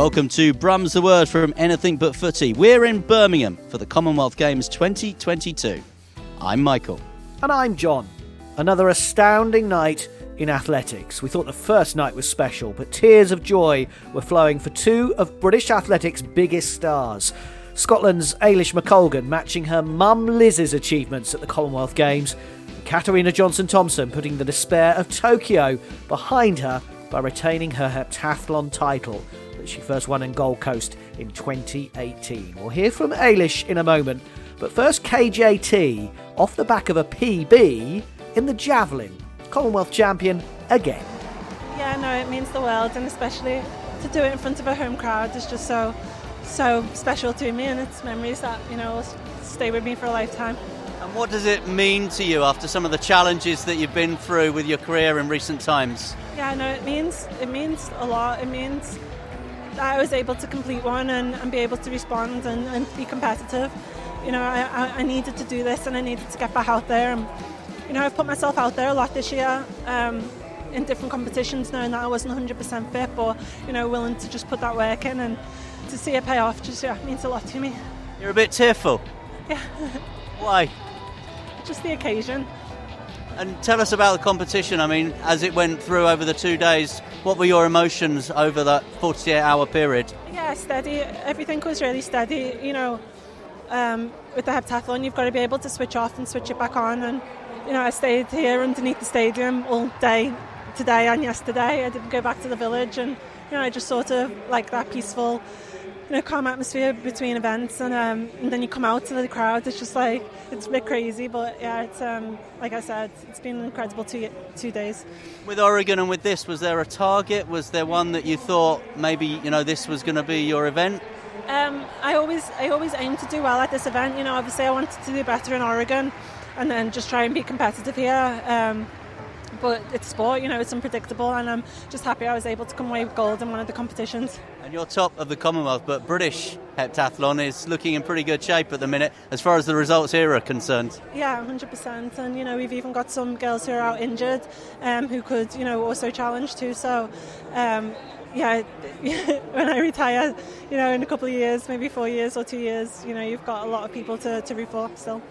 Welcome to Brum's the Word from Anything But Footy. We're in Birmingham for the Commonwealth Games 2022. I'm Michael. And I'm John. Another astounding night in athletics. We thought the first night was special, but tears of joy were flowing for two of British athletics' biggest stars. Scotland's Eilish McColgan matching her mum Liz's achievements at the Commonwealth Games. And Katerina Johnson-Thompson putting the despair of Tokyo behind her by retaining her heptathlon title that she first won in Gold Coast in 2018. We'll hear from Eilish in a moment, but first KJT off the back of a PB in the javelin. Commonwealth champion again. Yeah, no, it means the world, and especially to do it in front of a home crowd is just so special to me, and it's memories that, will stay with me for a lifetime. And what does it mean to you after some of the challenges that you've been through with your career in recent times? Yeah, no, it means a lot. It means that I was able to complete one and be able to respond and be competitive. I needed to do this, and I needed to get back out there. And, I've put myself out there a lot this year in different competitions, knowing that I wasn't 100% fit, but, willing to just put that work in, and to see it pay off means a lot to me. You're a bit tearful. Yeah. Why? Just the occasion. And tell us about the competition. I mean, as it went through over the 2 days, what were your emotions over that 48-hour period? Yeah, steady. Everything was really steady. With the heptathlon, you've got to be able to switch off and switch it back on. And, I stayed here underneath the stadium all day today and yesterday. I didn't go back to the village, and, I just sort of like that peaceful, calm atmosphere between events, and then you come out to the crowd. It's just like, it's a bit crazy, but yeah, it's like I said, it's been an incredible 2 days. With Oregon and with this, was there a target? Was there one that you thought maybe this was going to be your event? I always aim to do well at this event. Obviously I wanted to do better in Oregon, and then just try and be competitive here. But it's sport, it's unpredictable, and I'm just happy I was able to come away with gold in one of the competitions. And you're top of the Commonwealth, but British heptathlon is looking in pretty good shape at the minute as far as the results here are concerned. Yeah, 100%. And, we've even got some girls who are out injured who could, also challenge too. So, yeah, when I retire, in a couple of years, maybe 4 years or 2 years, you've got a lot of people to root for still.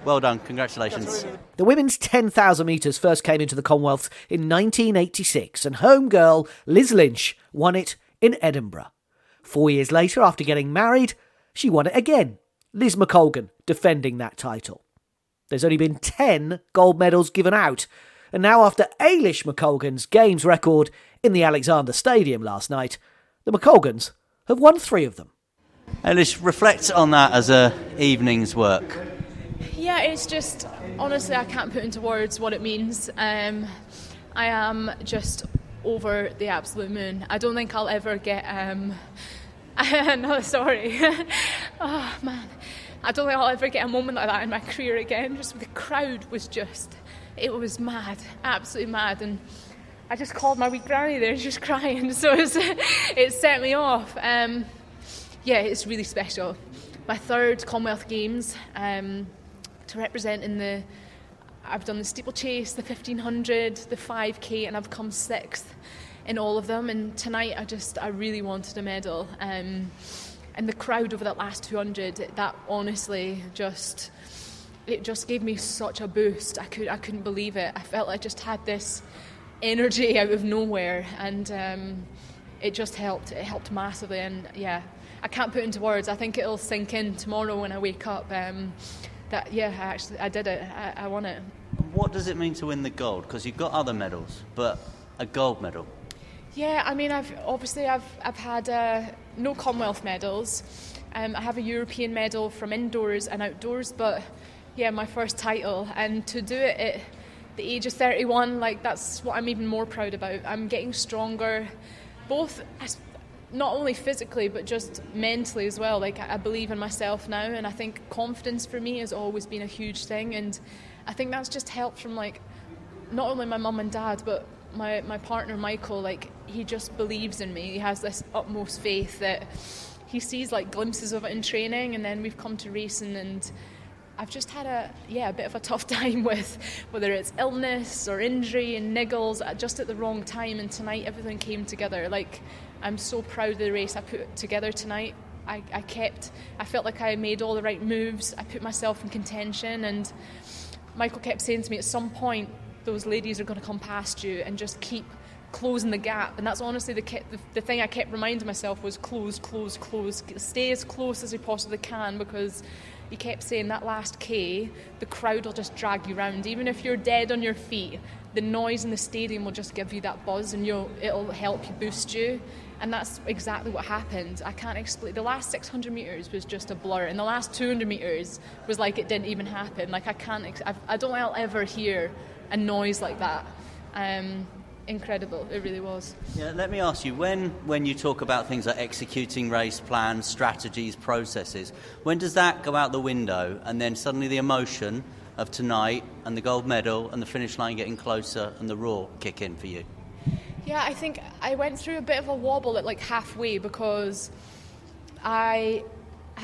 Well done, congratulations. The women's 10,000 metres first came into the Commonwealth in 1986, and home girl Liz Lynch won it in Edinburgh. 4 years later, after getting married, she won it again. Liz McColgan defending that title. There's only been 10 gold medals given out, and now after Eilish McColgan's games record in the Alexander Stadium last night, the McColgans have won 3 of them. Eilish, reflect on that as a evening's work. Yeah, it's just, honestly, I can't put into words what it means. I am just over the absolute moon. I don't think I'll ever get, no, sorry. Oh, man. I don't think I'll ever get a moment like that in my career again. Just the crowd was just, it was mad, absolutely mad. And I just called my wee granny there, just crying. So it set me off. Yeah, it's really special. My 3rd Commonwealth Games, to represent in I've done the steeplechase, the 1500, the 5k, and I've come 6th in all of them. And tonight I really wanted a medal. And the crowd over that last 200, that honestly it just gave me such a boost. I couldn't believe it. I felt I just had this energy out of nowhere, and it just helped. It helped massively, and yeah, I can't put into words. I think it'll sink in tomorrow when I wake up. That yeah, I did it. I won it. What does it mean to win the gold? Because you've got other medals, but a gold medal. Yeah, I mean, I've had no Commonwealth medals. I have a European medal from indoors and outdoors, but yeah, my first title, and to do it at the age of 31, like, that's what I'm even more proud about. I'm getting stronger, both not only physically but just mentally as well. Like, I believe in myself now, and I think confidence for me has always been a huge thing, and I think that's just helped from, like, not only my mum and dad but my partner Michael. Like, he just believes in me. He has this utmost faith that he sees like glimpses of it in training, and then we've come to racing, and I've just had a bit of a tough time with whether it's illness or injury and niggles just at the wrong time, and tonight everything came together. Like, I'm so proud of the race I put together tonight. I felt like I made all the right moves. I put myself in contention, and Michael kept saying to me, at some point those ladies are going to come past you, and just keep closing the gap. And that's honestly the thing I kept reminding myself was close, stay as close as you possibly can, because he kept saying that last K, the crowd will just drag you round. Even if you're dead on your feet, the noise in the stadium will just give you that buzz, and it'll help you boost you. And that's exactly what happened. I can't explain. The last 600 metres was just a blur, and the last 200 metres was like it didn't even happen. Like, I don't think I'll ever hear a noise like that. Incredible, it really was. Yeah, let me ask you, when you talk about things like executing race plans, strategies, processes, when does that go out the window, and then suddenly the emotion of tonight and the gold medal and the finish line getting closer and the roar kick in for you? Yeah, I think I went through a bit of a wobble at like halfway, because I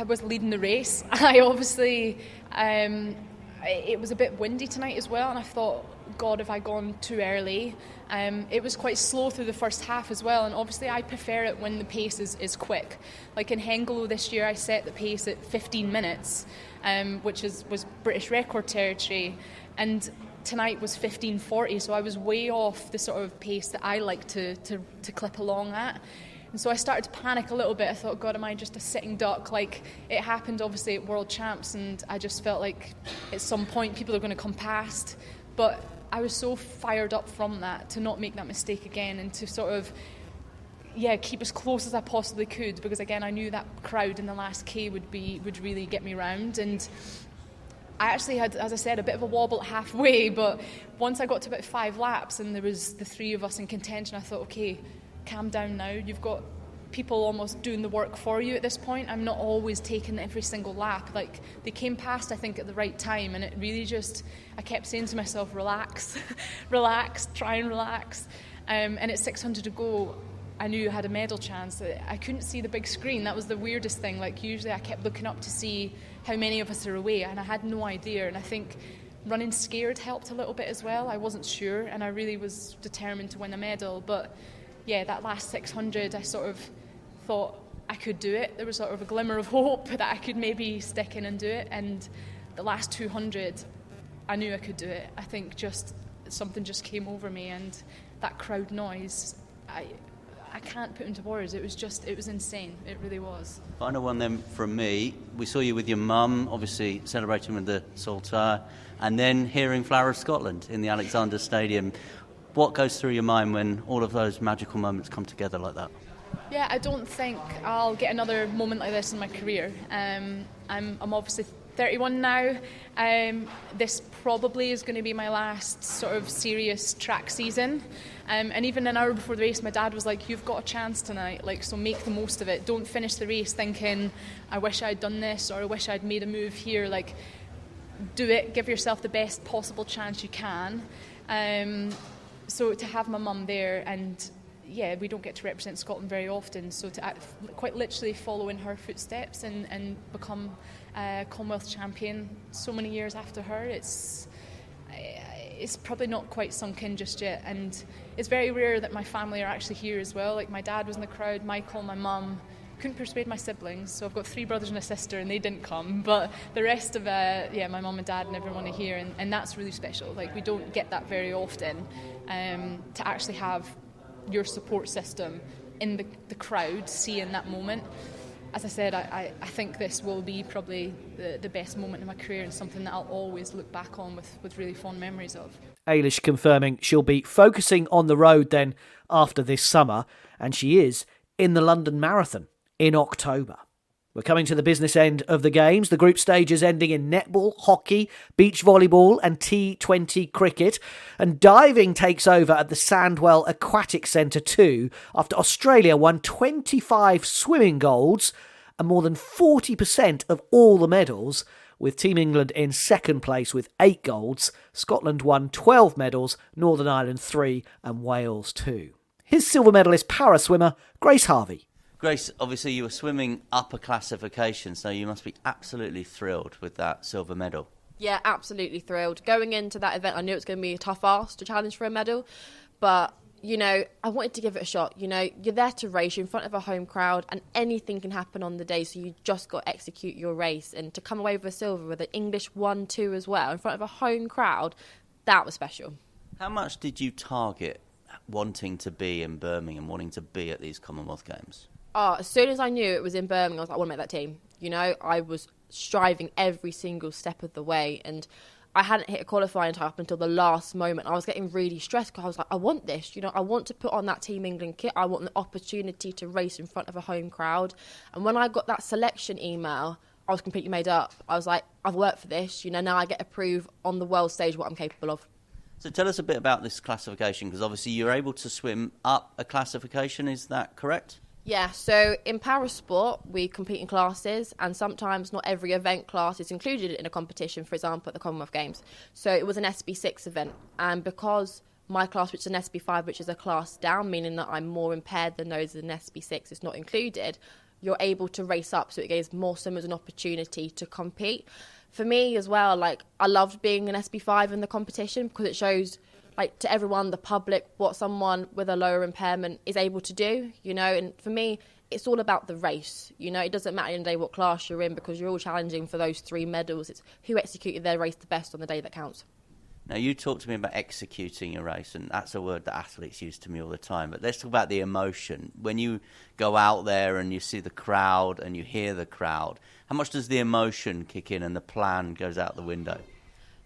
was leading the race. I obviously, it was a bit windy tonight as well, and I thought, God, have I gone too early? It was quite slow through the first half as well, and obviously I prefer it when the pace is quick. Like in Hengelo this year, I set the pace at 15 minutes, which was British record territory, and tonight was 15:40, so I was way off the sort of pace that I like to clip along at. And so I started to panic a little bit. I thought, God, am I just a sitting duck? Like, it happened obviously at World Champs, and I just felt like at some point people are going to come past. But I was so fired up from that to not make that mistake again, and to sort of keep as close as I possibly could, because again I knew that crowd in the last K would really get me round. And I actually had, as I said, a bit of a wobble halfway, but once I got to about 5 laps and there was the 3 of us in contention, I thought, okay, calm down now. You've got people almost doing the work for you at this point. I'm not always taking every single lap. Like, they came past, I think, at the right time, and it really just, I kept saying to myself, relax, relax, try and relax. And at 600 to go, I knew I had a medal chance. I couldn't see the big screen. That was the weirdest thing. Like, usually I kept looking up to see how many of us are away, and I had no idea. And I think running scared helped a little bit as well. I wasn't sure, and I really was determined to win a medal. But yeah, that last 600, I sort of thought I could do it. There was sort of a glimmer of hope that I could maybe stick in and do it. And the last 200, I knew I could do it. I think just something just came over me, and that crowd noise, I can't put into words. It was insane. It really was. Final one then from me. We saw you with your mum, obviously celebrating with the Saltire, and then hearing Flower of Scotland in the Alexander Stadium. What goes through your mind when all of those magical moments come together like that? Yeah, I don't think I'll get another moment like this in my career. I'm obviously 31 now. This probably is going to be my last sort of serious track season. And even an hour before the race, my dad was like, you've got a chance tonight, like, so make the most of it. Don't finish the race thinking, I wish I'd done this, or I wish I'd made a move here. Like, do it, give yourself the best possible chance you can. So to have my mum there, and yeah, we don't get to represent Scotland very often, so to quite literally follow in her footsteps and become Commonwealth champion so many years after her, it's probably not quite sunk in just yet. And it's very rare that my family are actually here as well. Like, my dad was in the crowd, Michael, my mum. Couldn't persuade my siblings, so I've got 3 brothers and a sister, and they didn't come. But the rest of my mum and dad and everyone are here, and that's really special. Like, we don't get that very often, to actually have your support system in the crowd seeing that moment. As I said, I think this will be probably the best moment in my career, and something that I'll always look back on with really fond memories of. Eilish confirming she'll be focusing on the road then after this summer, and she is in the London Marathon in October. We're coming to the business end of the games. The group stages ending in netball, hockey, beach volleyball and T20 cricket. And diving takes over at the Sandwell Aquatic Centre too, after Australia won 25 swimming golds and more than 40% of all the medals, with Team England in second place with 8 golds. Scotland won 12 medals, Northern Ireland 3 and Wales 2. Here's silver medalist para swimmer Grace Harvey. Grace, obviously you were swimming upper classification, so you must be absolutely thrilled with that silver medal. Yeah, absolutely thrilled. Going into that event, I knew it was going to be a tough ask to challenge for a medal, but, you know, I wanted to give it a shot. You know, you're there to race, you're in front of a home crowd, and anything can happen on the day, so you just got to execute your race. And to come away with a silver with an English 1-2 as well, in front of a home crowd, that was special. How much did you target wanting to be in Birmingham, wanting to be at these Commonwealth Games? As soon as I knew it was in Birmingham, I was like, I want to make that team. You know, I was striving every single step of the way, and I hadn't hit a qualifying time up until the last moment. I was getting really stressed because I was like, I want this. You know, I want to put on that Team England kit. I want the opportunity to race in front of a home crowd. And when I got that selection email, I was completely made up. I was like, I've worked for this. You know, now I get to prove on the world stage what I'm capable of. So tell us a bit about this classification, because obviously you're able to swim up a classification, is that correct? Yeah, so in parasport, we compete in classes, and sometimes not every event class is included in a competition, for example, at the Commonwealth Games. So it was an SB6 event, and because my class, which is an SB5, which is a class down, meaning that I'm more impaired than those in SB6, is not included, you're able to race up, so it gives more swimmers an opportunity to compete. For me as well, like, I loved being an SB5 in the competition because it shows, like, to everyone, the public, what someone with a lower impairment is able to do, you know. And for me, it's all about the race, you know. It doesn't matter in the day what class you're in, because you're all challenging for those 3 medals. It's who executed their race the best on the day that counts. Now, you talked to me about executing your race, and that's a word that athletes use to me all the time. But let's talk about the emotion. When you go out there and you see the crowd and you hear the crowd, how much does the emotion kick in and the plan goes out the window?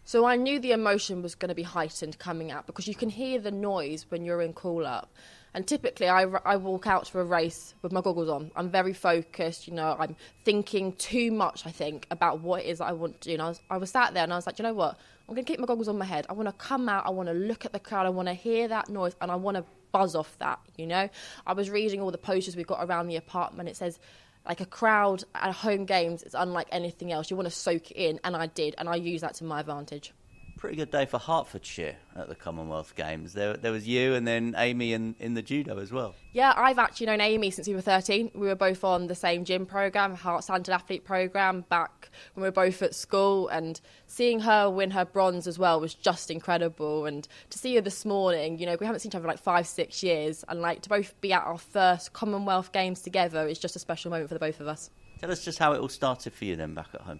So I knew the emotion was going to be heightened coming out, because you can hear the noise when you're in call-up. And typically I walk out for a race with my goggles on. I'm very focused, you know, I'm thinking too much, I think, about what it is that I want to do. And I was sat there and I was like, you know what, I'm going to keep my goggles on my head. I want to come out, I want to look at the crowd, I want to hear that noise, and I want to buzz off that, you know. I was reading all the posters we've got around the apartment. It says, like, a crowd at home games is unlike anything else. You want to soak it in, and I did, and I used that to my advantage. Pretty good day for Hertfordshire at the Commonwealth Games. There was you and then Amy in the judo as well. Yeah, I've actually known Amy since we were 13. We were both on the same gym programme, Heart-Centred Athlete programme, back when we were both at school. And seeing her win her bronze as well was just incredible. And to see her this morning, you know, we haven't seen each other for like 5-6 years. And like to both be at our first Commonwealth Games together is just a special moment for the both of us. Tell us just how it all started for you then back at home.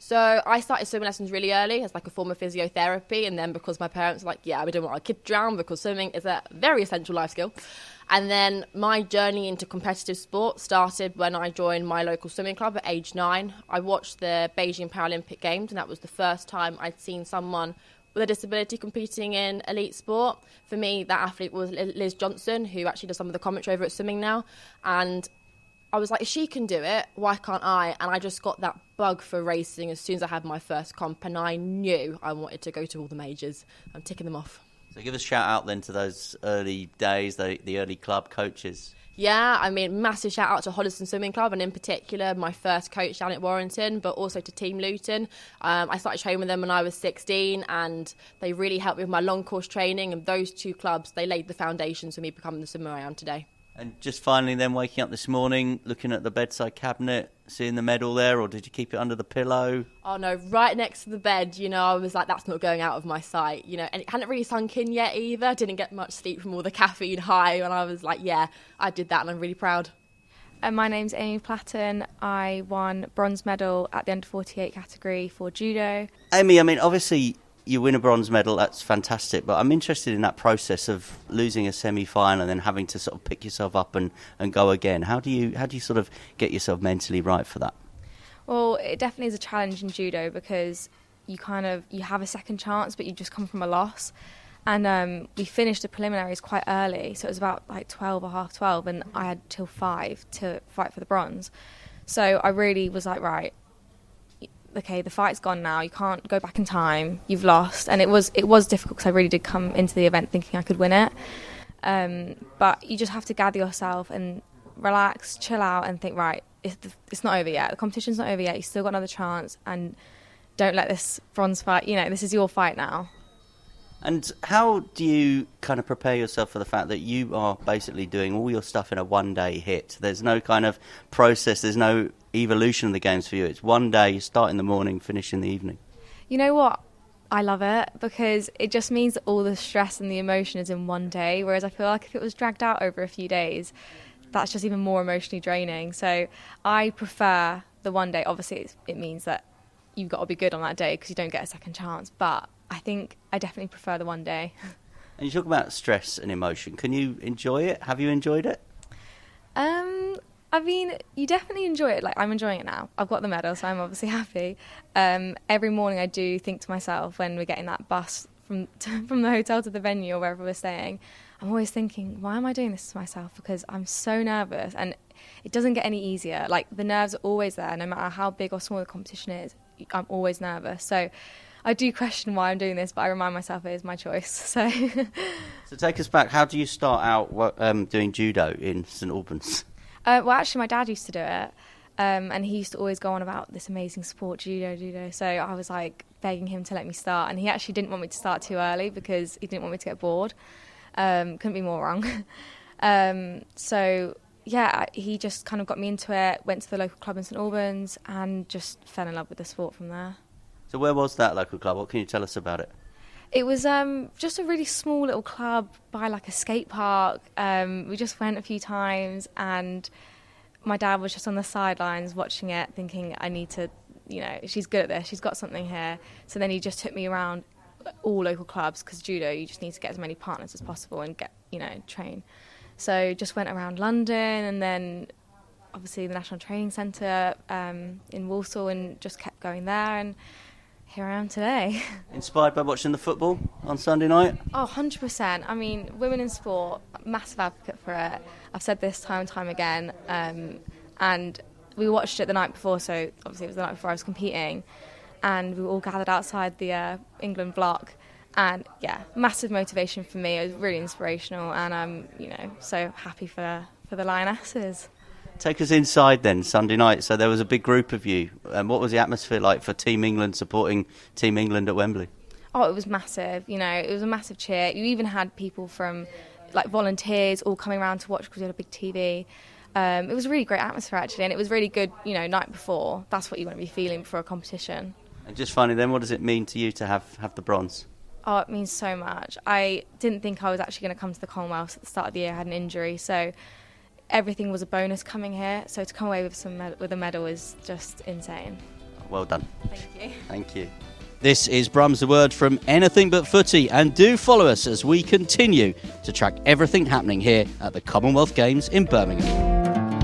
So I started swimming lessons really early as like a form of physiotherapy, and then because my parents were like, yeah, we don't want our kid to drown because swimming is a very essential life skill. And then my journey into competitive sport started when I joined my local swimming club at age 9. I watched the Beijing Paralympic Games, and that was the first time I'd seen someone with a disability competing in elite sport. For me, that athlete was Liz Johnson, who actually does some of the commentary over at Swimming now. And I was like, if she can do it, why can't I? And I just got that bug for racing as soon as I had my first comp, and I knew I wanted to go to all the majors. I'm ticking them off. So give us a shout out then to those early days, the early club coaches. Yeah, I mean, massive shout out to Hoddesdon Swimming Club, and in particular my first coach down at Warrington, but also to Team Luton. I started training with them when I was 16, and they really helped me with my long course training, and those 2 clubs, they laid the foundations for me becoming the swimmer I am today. And just finally then waking up this morning, looking at the bedside cabinet, seeing the medal there, or did you keep it under the pillow? Oh no, right next to the bed, you know, I was like, that's not going out of my sight, you know, and it hadn't really sunk in yet either. Didn't get much sleep from all the caffeine high, and I was like, yeah, I did that, and I'm really proud. My name's Amy Platten. I won bronze medal at the under 48 category for judo. Amy, I mean, obviously you win a bronze medal, that's fantastic, but I'm interested in that process of losing a semi-final and then having to sort of pick yourself up and go again. How do you sort of get yourself mentally right for that? Well, it definitely is a challenge in judo because you have a second chance, but you just come from a loss. And we finished the preliminaries quite early, so it was about like 12 or half 12, and I had till 5 to fight for the bronze. So I really was like, right, okay, the fight's gone now, you can't go back in time, you've lost. And it was difficult because I really did come into the event thinking I could win it. But you just have to gather yourself and relax, chill out and think, right, it's not over yet, the competition's not over yet, you've still got another chance, and don't let this bronze fight, you know, this is your fight now. And how do you kind of prepare yourself for the fact that you are basically doing all your stuff in a one-day hit? There's no kind of process, there's no evolution of the games for you. It's one day, you start in the morning, finish in the evening. You know what? I love it because it just means that all the stress and the emotion is in one day, whereas I feel like if it was dragged out over a few days, that's just even more emotionally draining. So I prefer the one day. Obviously, it means that you've got to be good on that day because you don't get a second chance, but I think I definitely prefer the one day. And you talk about stress and emotion. Can you enjoy it? Have you enjoyed it? I mean, you definitely enjoy it. Like, I'm enjoying it now. I've got the medal, so I'm obviously happy. Every morning I do think to myself when we're getting that bus from the hotel to the venue or wherever we're staying, I'm always thinking, why am I doing this to myself? Because I'm so nervous and it doesn't get any easier. Like, the nerves are always there, no matter how big or small the competition is. I'm always nervous. So I do question why I'm doing this, but I remind myself it is my choice. So take us back. How do you start out doing judo in St Albans? Well, actually, my dad used to do it, and he used to always go on about this amazing sport, judo. So I was like begging him to let me start, and he actually didn't want me to start too early because he didn't want me to get bored. Couldn't be more wrong. So yeah, he just kind of got me into it, went to the local club in St Albans, and just fell in love with the sport from there. So where was that local club? What can you tell us about it? It was just a really small little club by like a skate park. We just went a few times and my dad was just on the sidelines watching it thinking, I need to, she's good at this, she's got something here. So then he just took me around all local clubs because judo, you just need to get as many partners as possible and get, train. So just went around London and then obviously the National Training Centre in Walsall and just kept going there and here I am today. Inspired by watching the football on Sunday night? Oh, 100%. I mean, women in sport, massive advocate for it. I've said this time and time again. And we watched it the night before, so obviously it was the night before I was competing. And we were all gathered outside the England block. And yeah, massive motivation for me. It was really inspirational. And I'm, so happy for the Lionesses. Take us inside then, Sunday night. So there was a big group of you. What was the atmosphere like for Team England supporting Team England at Wembley? Oh, it was massive. It was a massive cheer. You even had people from, like, volunteers all coming around to watch because we had a big TV. It was a really great atmosphere, actually, and it was really good, night before. That's what you want to be feeling before a competition. And just finally then, what does it mean to you to have the bronze? Oh, it means so much. I didn't think I was actually going to come to the Commonwealth at the start of the year. I had an injury, so everything was a bonus coming here, so to come away with a medal is just insane. Well done. Thank you. Thank you. This is Brum's The Word from Anything But Footy, and do follow us as we continue to track everything happening here at the Commonwealth Games in Birmingham.